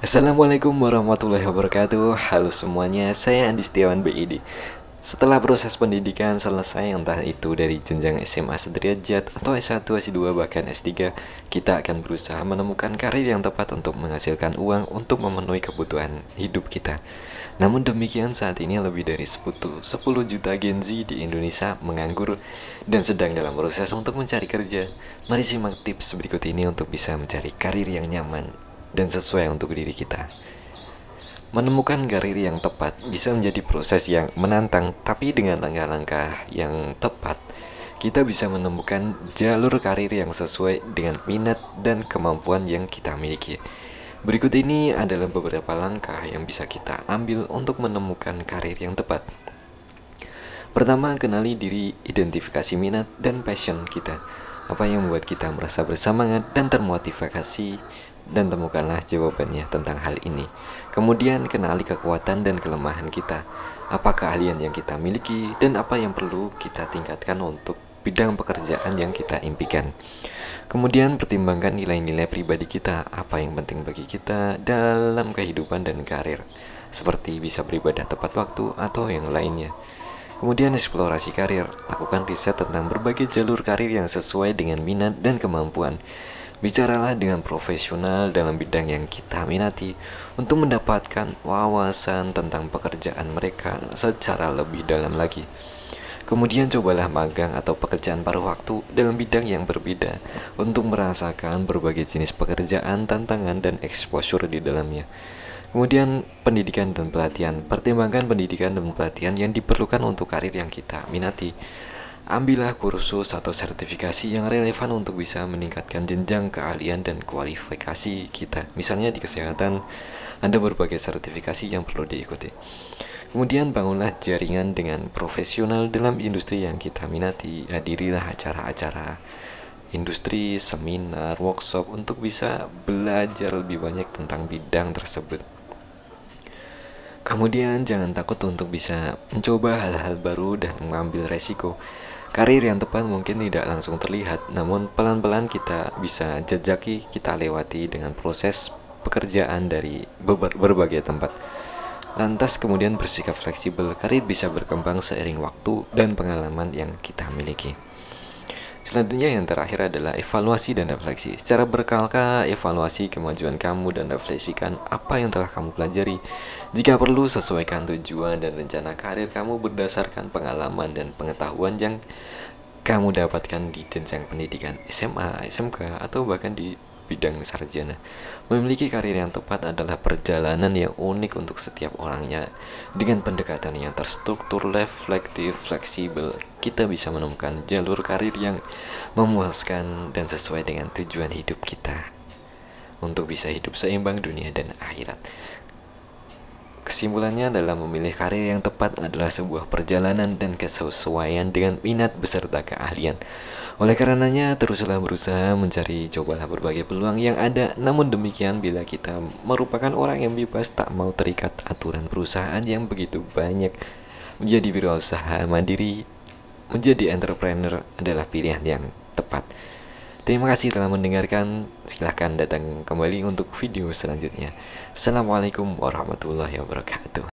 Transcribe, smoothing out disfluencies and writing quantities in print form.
Assalamualaikum warahmatullahi wabarakatuh. Halo semuanya, saya Andi Setiawan BID. Setelah proses pendidikan selesai, entah itu dari jenjang SMA sederajat atau S1, S2, bahkan S3, kita akan berusaha menemukan karir yang tepat untuk menghasilkan uang untuk memenuhi kebutuhan hidup kita. Namun demikian, saat ini lebih dari 10 juta Gen Z di Indonesia menganggur dan sedang dalam proses untuk mencari kerja. Mari simak tips berikut ini untuk bisa mencari karir yang nyaman dan sesuai untuk diri kita. Menemukan karir yang tepat bisa menjadi proses yang menantang, tapi dengan langkah-langkah yang tepat, kita bisa menemukan jalur karir yang sesuai dengan minat dan kemampuan yang kita miliki. Berikut ini adalah beberapa langkah yang bisa kita ambil untuk menemukan karir yang tepat. Pertama, kenali diri, identifikasi minat dan passion kita. Apa yang membuat kita merasa bersemangat dan termotivasi, dan temukanlah jawabannya tentang hal ini. Kemudian, kenali kekuatan dan kelemahan kita. Apa keahlian yang kita miliki dan apa yang perlu kita tingkatkan untuk bidang pekerjaan yang kita impikan. Kemudian, pertimbangkan nilai-nilai pribadi kita, apa yang penting bagi kita dalam kehidupan dan karir, seperti bisa beribadah tepat waktu atau yang lainnya. Kemudian eksplorasi karir, lakukan riset tentang berbagai jalur karir yang sesuai dengan minat dan kemampuan. Bicaralah dengan profesional dalam bidang yang kita minati untuk mendapatkan wawasan tentang pekerjaan mereka secara lebih dalam lagi. Kemudian cobalah magang atau pekerjaan paruh waktu dalam bidang yang berbeda untuk merasakan berbagai jenis pekerjaan, tantangan, dan exposure di dalamnya. Kemudian pendidikan dan pelatihan. Pertimbangkan pendidikan dan pelatihan yang diperlukan untuk karir yang kita minati. Ambillah kursus atau sertifikasi yang relevan untuk bisa meningkatkan jenjang keahlian dan kualifikasi kita. Misalnya di kesehatan, ada berbagai sertifikasi yang perlu diikuti. Kemudian bangunlah jaringan dengan profesional dalam industri yang kita minati. Hadirilah acara-acara industri, seminar, workshop untuk bisa belajar lebih banyak tentang bidang tersebut. Kemudian jangan takut untuk bisa mencoba hal-hal baru dan mengambil resiko. Karir yang tepat mungkin tidak langsung terlihat, namun pelan-pelan kita bisa jejaki, kita lewati dengan proses pekerjaan dari berbagai tempat. Lantas kemudian bersikap fleksibel, karir bisa berkembang seiring waktu dan pengalaman yang kita miliki. Selanjutnya yang terakhir adalah evaluasi dan refleksi. Secara berkala evaluasi kemajuan kamu dan refleksikan apa yang telah kamu pelajari. Jika perlu, sesuaikan tujuan dan rencana karir kamu berdasarkan pengalaman dan pengetahuan yang kamu dapatkan di jenjang pendidikan SMA, SMK, atau bahkan di bidang sarjana. Memiliki karir yang tepat adalah perjalanan yang unik untuk setiap orangnya. Dengan pendekatan yang terstruktur, reflektif, fleksibel, kita bisa menemukan jalur karir yang memuaskan dan sesuai dengan tujuan hidup kita untuk bisa hidup seimbang dunia dan akhirat. Kesimpulannya, dalam memilih karir yang tepat adalah sebuah perjalanan dan kesesuaian dengan minat beserta keahlian. Oleh karenanya, teruslah berusaha mencari, cobalah berbagai peluang yang ada. Namun demikian, bila kita merupakan orang yang bebas, tak mau terikat aturan perusahaan yang begitu banyak, menjadi wirausaha mandiri, menjadi entrepreneur adalah pilihan yang tepat. Terima kasih telah mendengarkan. Silahkan datang kembali untuk video selanjutnya. Assalamualaikum warahmatullahi wabarakatuh.